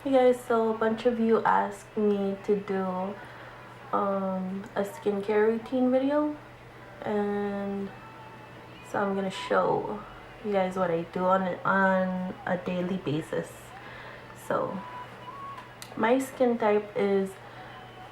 Hey guys, so a bunch of you asked me to do a skincare routine video, and so I'm gonna show you guys what I do on a daily basis. So my skin type is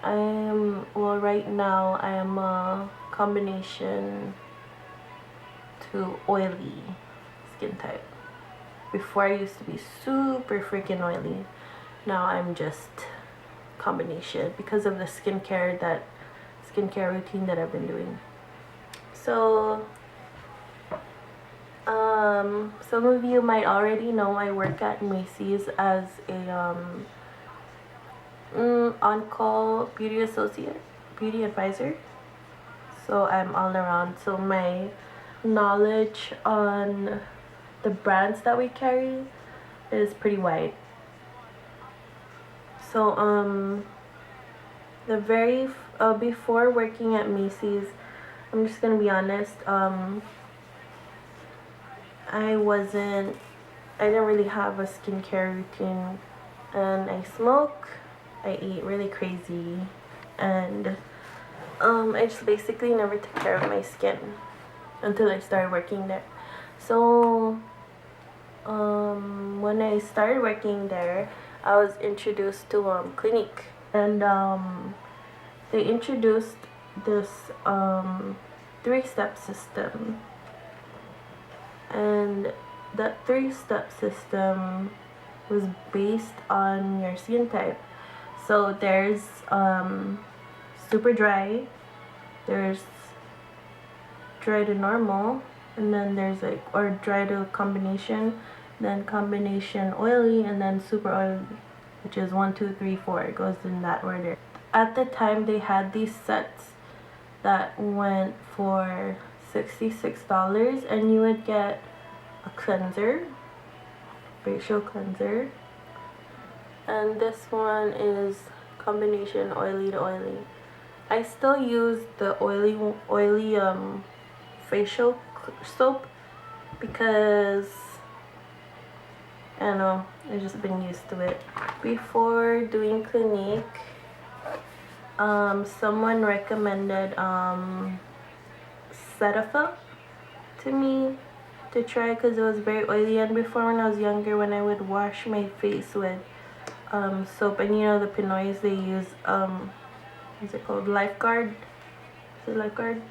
right now I am a combination to oily skin type. Before I used to be super freaking oily. Now I'm just combination because of the skincare routine that I've been doing. So some of you might already know I work at Macy's as a on-call beauty associate, beauty advisor. So I'm all around. So my knowledge on the brands that we carry is pretty wide. So the very before working at Macy's, I'm just gonna be honest. I didn't really have a skincare routine, and I smoke, I eat really crazy, and I just basically never took care of my skin until I started working there. So when I started working there, I was introduced to Clinique, and they introduced this three-step system, and that three-step system was based on your skin type. So there's super dry, there's dry to normal, and then there's or dry to combination, then combination oily, and then super oily, which is 1, 2, 3, 4. It goes in that order. At the time, they had these sets that went for $66, and you would get a cleanser, facial cleanser, and this one is combination oily to oily. I still use the oily facial soap because I don't know, I've just been used to it. Before doing Clinique, someone recommended Cetaphil to me to try because it was very oily, and before when I was younger, when I would wash my face with soap, and you know the Pinoys they use what's it called, Lifeguard, is it Lifeguard,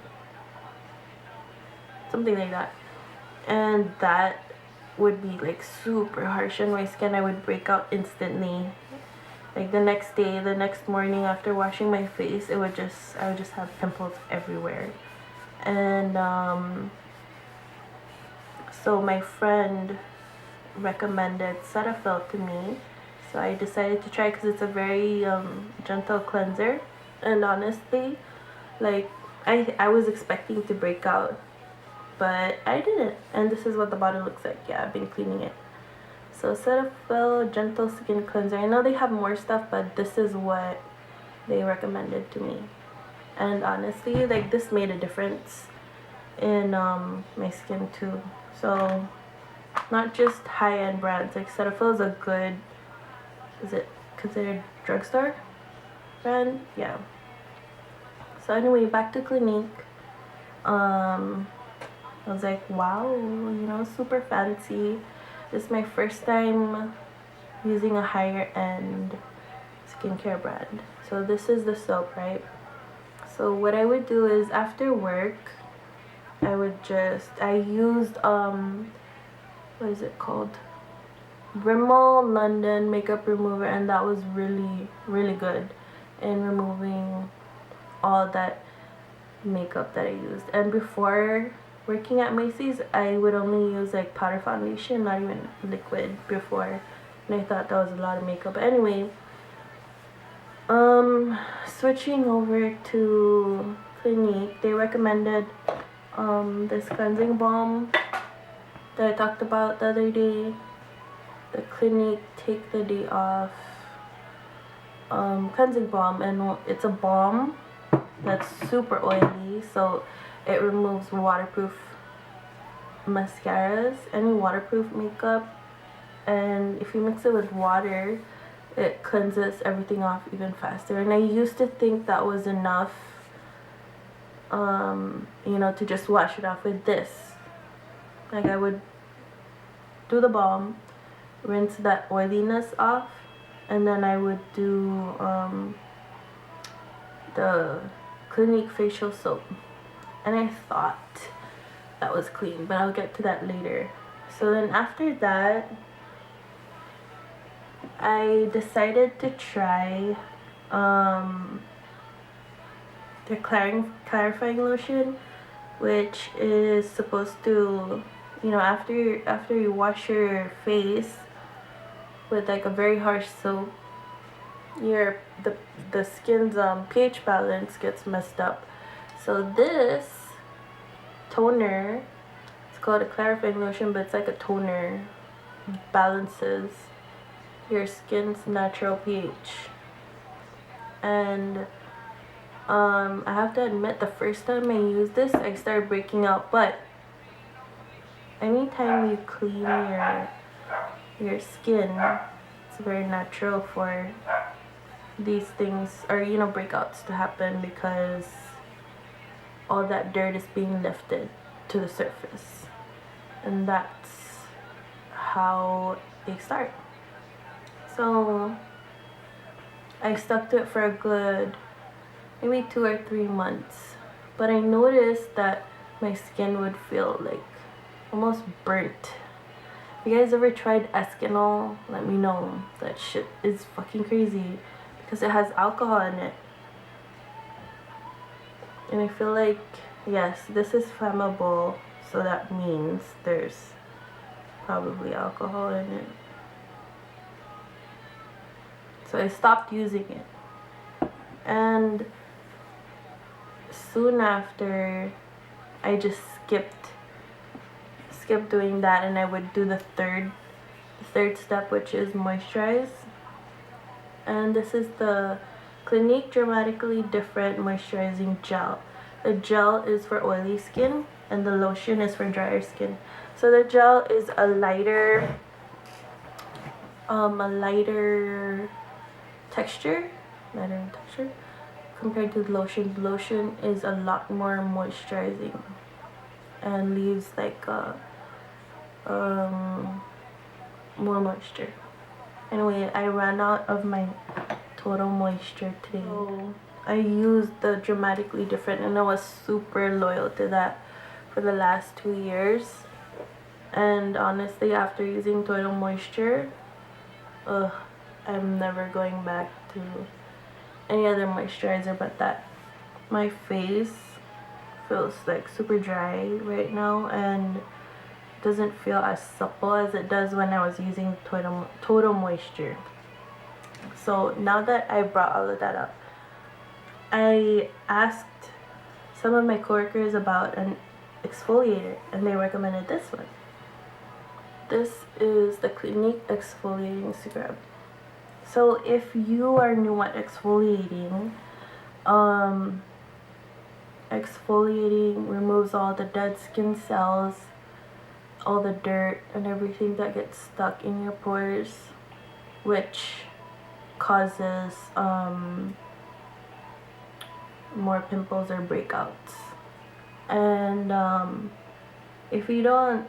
something like that, and that would be like super harsh on my skin. I would break out instantly, like the next day, the next morning after washing my face, I would just have pimples everywhere. And so my friend recommended Cetaphil to me, so I decided to try because it's a very gentle cleanser. And honestly, like I was expecting to break out, but I didn't. And this is what the bottle looks like. Yeah, I've been cleaning it. So Cetaphil gentle skin cleanser. I know they have more stuff, but this is what they recommended to me. And honestly, like this made a difference in my skin too. So not just high-end brands. Like Cetaphil is a good, is it considered drugstore brand? Yeah. So anyway, back to Clinique. I was like, wow, super fancy. This is my first time using a higher end skincare brand. So this is the soap, right? So what I would do is after work, I used what is it called? Rimmel London makeup remover, and that was really, really good in removing all that makeup that I used. And before working at Macy's, I would only use like powder foundation, not even liquid before, and I thought that was a lot of makeup. But anyway, switching over to Clinique, they recommended this cleansing balm that I talked about the other day, the Clinique Take the Day Off cleansing balm, and it's a balm that's super oily, so it removes waterproof mascaras, any waterproof makeup, and if you mix it with water, it cleanses everything off even faster. And I used to think that was enough, you know, to just wash it off with this. Like I would do the balm, rinse that oiliness off, and then I would do the Clinique facial soap. And I thought that was clean, but I'll get to that later. So then after that, I decided to try the clarifying lotion, which is supposed to, you know, after you wash your face with like a very harsh soap, the skin's pH balance gets messed up. So this toner, it's called a clarifying lotion, but it's like a toner, balances your skin's natural pH. And I have to admit, the first time I used this, I started breaking out. But anytime you clean your skin, it's very natural for these things, or you know, breakouts to happen, because all that dirt is being lifted to the surface, and that's how they start. So I stuck to it for a good maybe 2 or 3 months, but I noticed that my skin would feel like almost burnt. If you guys ever tried Eskinol, let me know. That shit is fucking crazy because it has alcohol in it. And I feel like, yes, this is flammable, so that means there's probably alcohol in it. So I stopped using it. And soon after, I just skipped doing that, and I would do the third step, which is moisturize. And this is the Clinique Dramatically Different Moisturizing Gel. The gel is for oily skin, and the lotion is for drier skin. So the gel is a lighter texture compared to the lotion. The lotion is a lot more moisturizing and leaves like more moisture. Anyway, I ran out of my Total Moisture today. So I used the Dramatically Different, and I was super loyal to that for the last 2 years. And honestly, after using Total Moisture, I'm never going back to any other moisturizer but that. My face feels like super dry right now and doesn't feel as supple as it does when I was using Total Moisture. So now that I brought all of that up, I asked some of my coworkers about an exfoliator, and they recommended this one. This is the Clinique Exfoliating Scrub. So if you are new at exfoliating, exfoliating removes all the dead skin cells, all the dirt and everything that gets stuck in your pores, which causes more pimples or breakouts. And if you don't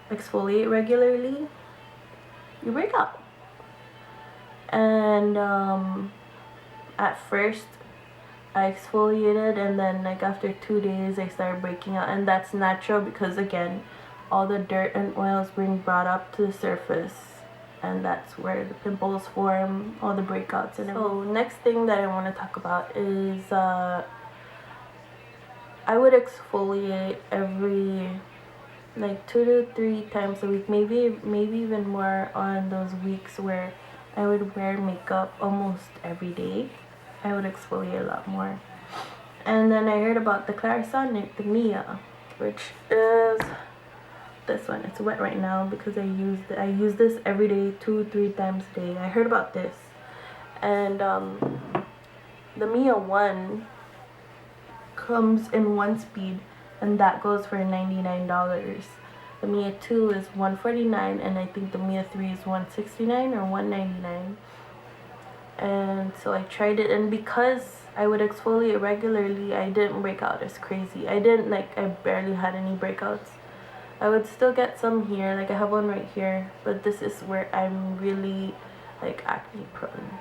exfoliate regularly, you break out. And at first I exfoliated, and then like after 2 days I started breaking out, and that's natural because again, all the dirt and oils being brought up to the surface, and that's where the pimples form, all the breakouts and everything. So next thing that I want to talk about is I would exfoliate every like 2 to 3 times a week, maybe even more on those weeks where I would wear makeup almost every day. I would exfoliate a lot more. And then I heard about the Clarisonic, the Mia, which is this one. It's wet right now because I use this every day, 2-3 times a day. I heard about this, and the Mia 1 comes in 1 speed, and that goes for $99. The Mia 2 is $149, and I think the Mia 3 is $169 or $199. And so I tried it, and because I would exfoliate regularly, I didn't break out as crazy. I barely had any breakouts. I would still get some here, like I have one right here, but this is where I'm really like acne prone,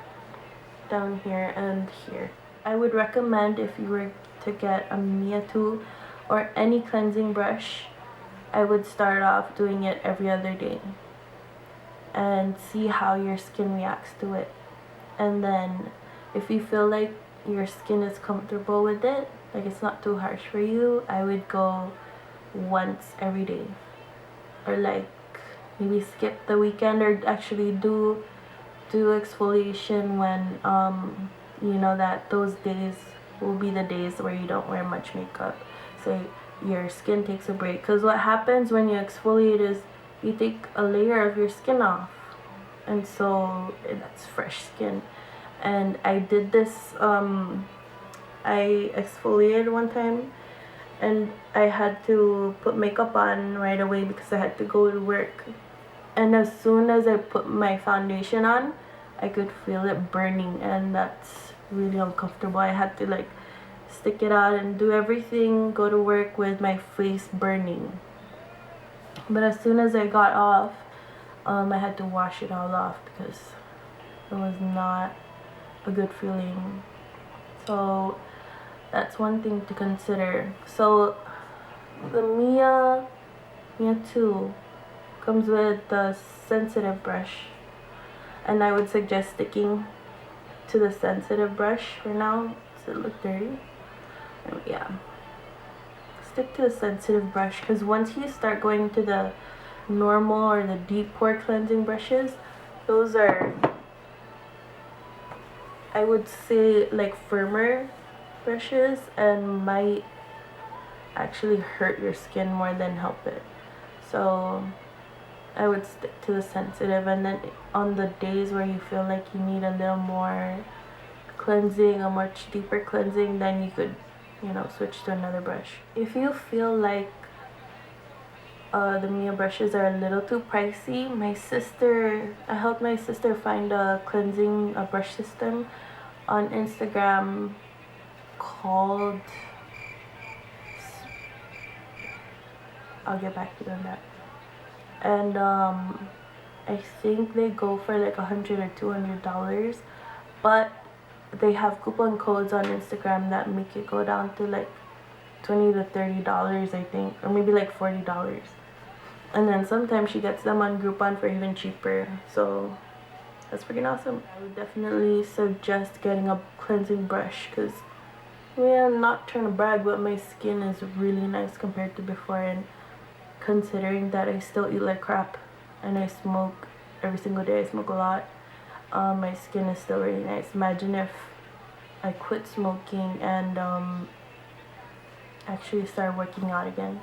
down here and here. I would recommend, if you were to get a Mia 2 or any cleansing brush, I would start off doing it every other day and see how your skin reacts to it. And then if you feel like your skin is comfortable with it, like it's not too harsh for you, I would go once every day, or like maybe skip the weekend, or actually do exfoliation when you know that those days will be the days where you don't wear much makeup, so your skin takes a break. Because what happens when you exfoliate is you take a layer of your skin off, and so that's fresh skin. And I did this, I exfoliated one time and I had to put makeup on right away because I had to go to work. And as soon as I put my foundation on, I could feel it burning, and that's really uncomfortable. I had to like stick it out and do everything, go to work with my face burning. But as soon as I got off, I had to wash it all off because it was not a good feeling. So that's one thing to consider. So the Mia 2 comes with the sensitive brush, and I would suggest sticking to the sensitive brush for now. Does it look dirty? Yeah, stick to the sensitive brush, because once you start going to the normal or the deep pore cleansing brushes, those are, I would say, like firmer brushes and might actually hurt your skin more than help it. So I would stick to the sensitive, and then on the days where you feel like you need a little more cleansing, a much deeper cleansing, then you could, you know, switch to another brush. If you feel like the Mia brushes are a little too pricey, I helped my sister find a brush system on Instagram called, I'll get back to you on that. And I think they go for like $100 or $200, but they have coupon codes on Instagram that make it go down to like $20 to $30, I think, or maybe like $40. And then sometimes she gets them on Groupon for even cheaper, so that's freaking awesome. I would definitely suggest getting a cleansing brush, because I'm not trying to brag, but my skin is really nice compared to before. And considering that I still eat like crap and I smoke every single day, I smoke a lot, my skin is still really nice. Imagine if I quit smoking and actually start working out again.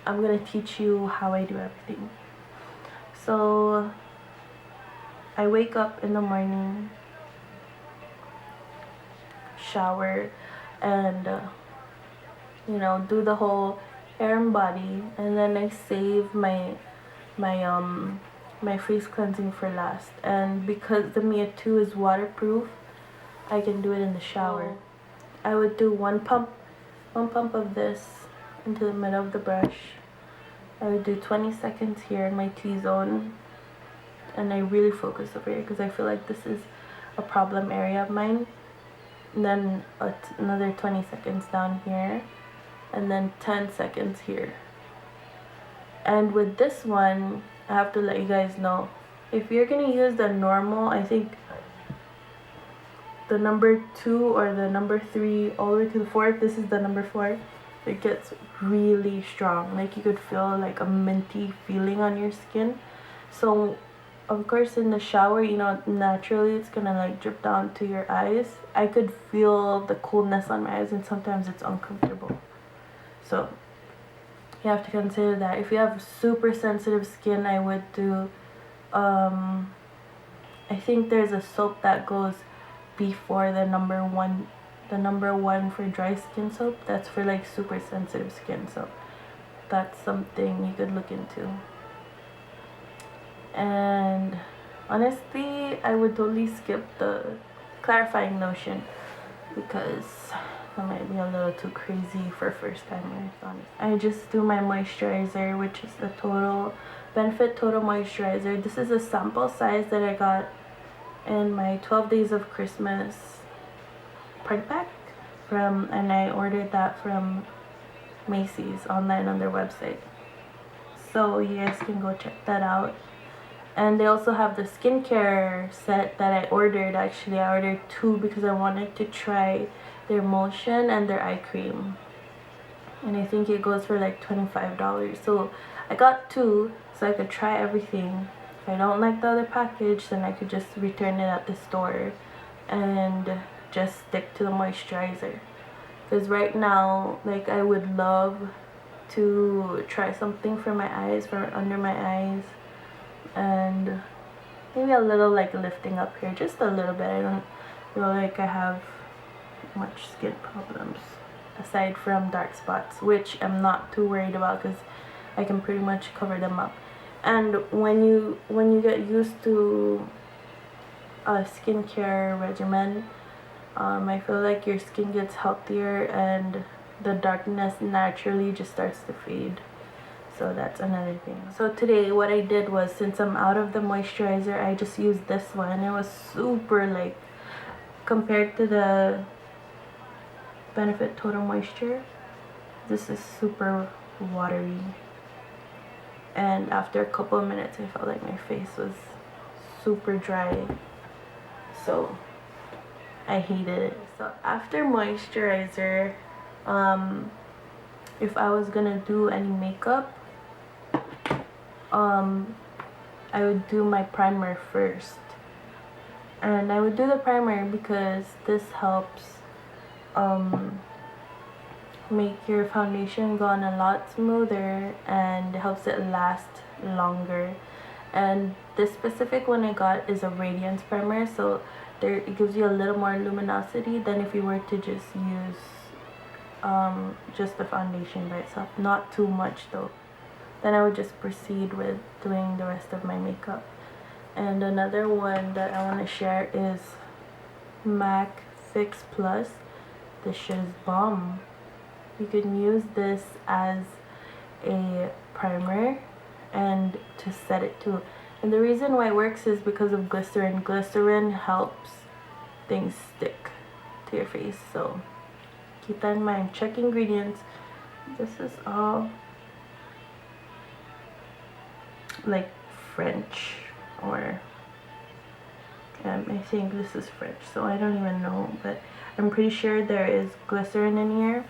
I'm gonna teach you how I do everything. So I wake up in the morning, shower, and you know, do the whole hair and body, and then I save my face cleansing for last. And because the Mia 2 is waterproof, I can do it in the shower. I would do one pump of this into the middle of the brush. I would do 20 seconds here in my T-zone, and I really focus over here because I feel like this is a problem area of mine. And then another 20 seconds down here, and then 10 seconds here. And with this one, I have to let you guys know, if you're gonna use the normal, I think the number 2 or the number 3 all the way to the 4th, this is the number 4, it gets really strong. Like, you could feel like a minty feeling on your skin. So of course in the shower, you know, naturally it's gonna like drip down to your eyes. I could feel the coolness on my eyes, and sometimes it's uncomfortable. So you have to consider that. If you have super sensitive skin, I would do I think there's a soap that goes before the number 1 for dry skin soap. That's for like super sensitive skin, so that's something you could look into. And Honestly, I would totally skip the clarifying lotion because that might be a little too crazy for first timers, honestly. I just do my moisturizer, which is the Benefit Total Moisturizer. This is a sample size that I got in my 12 Days of Christmas party pack and I ordered that from Macy's online on their website. So you guys can go check that out. And they also have the skincare set that I ordered. Actually, I ordered 2 because I wanted to try their emulsion and their eye cream. And I think it goes for like $25. So I got 2 so I could try everything. If I don't like the other package, then I could just return it at the store and just stick to the moisturizer. Because right now, like, I would love to try something for my eyes, for under my eyes, and maybe a little like lifting up here, just a little bit. I don't feel like I have much skin problems aside from dark spots, which I'm not too worried about because I can pretty much cover them up. And when you get used to a skincare regimen, I feel like your skin gets healthier and the darkness naturally just starts to fade. So that's another thing. So today what I did was, since I'm out of the moisturizer, I just used this one. It was super like, compared to the Benefit Total Moisture, this is super watery. And after a couple of minutes I felt like my face was super dry. So I hated it. So after moisturizer, if I was gonna do any makeup, I would do my primer first. And I would do the primer because this helps make your foundation go on a lot smoother and helps it last longer. And this specific one I got is a radiance primer, so it gives you a little more luminosity than if you were to just use just the foundation by itself. Not too much though. Then I would just proceed with doing the rest of my makeup. And another one that I want to share is MAC Fix Plus. This shit is bomb. You can use this as a primer and to set it too. And the reason why it works is because of glycerin. Glycerin helps things stick to your face. So keep that in mind. Check ingredients. This is all like French, or I think this is French, so I don't even know, but I'm pretty sure there is glycerin in here.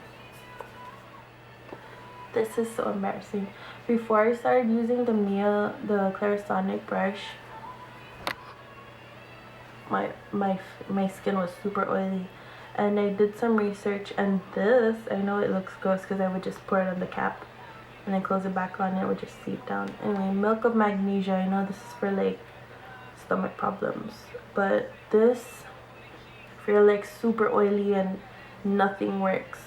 This is so embarrassing. Before I started using the Clarisonic brush, my skin was super oily, and I did some research, and this, I know it looks gross because I would just pour it on the cap and then close it back on, it would just seep down. Anyway, milk of magnesia, I know this is for like stomach problems, but this, if you're like super oily and nothing works,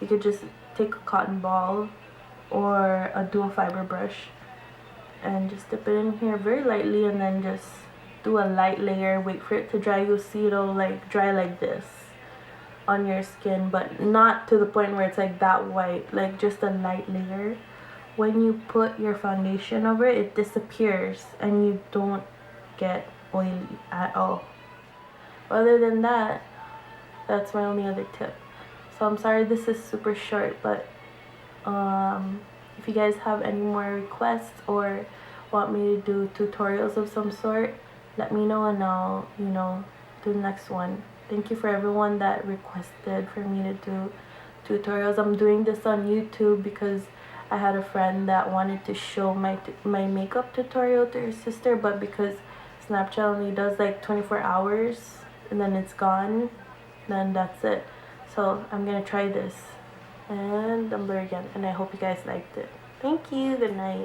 you could just take a cotton ball or a dual fiber brush and just dip it in here very lightly, and then just do a light layer, wait for it to dry. You'll see it'll like dry like this on your skin, but not to the point where it's like that white, like just a light layer. When you put your foundation over it, it disappears and you don't get oily at all. Other than that, that's my only other tip. So I'm sorry this is super short, but if you guys have any more requests or want me to do tutorials of some sort, let me know and I'll, do the next one. Thank you for everyone that requested for me to do tutorials. I'm doing this on YouTube because I had a friend that wanted to show my makeup tutorial to her sister, but because Snapchat only does like 24 hours and then it's gone, then that's it. So I'm gonna try this and Tumblr again, and I hope you guys liked it. Thank you. Good night.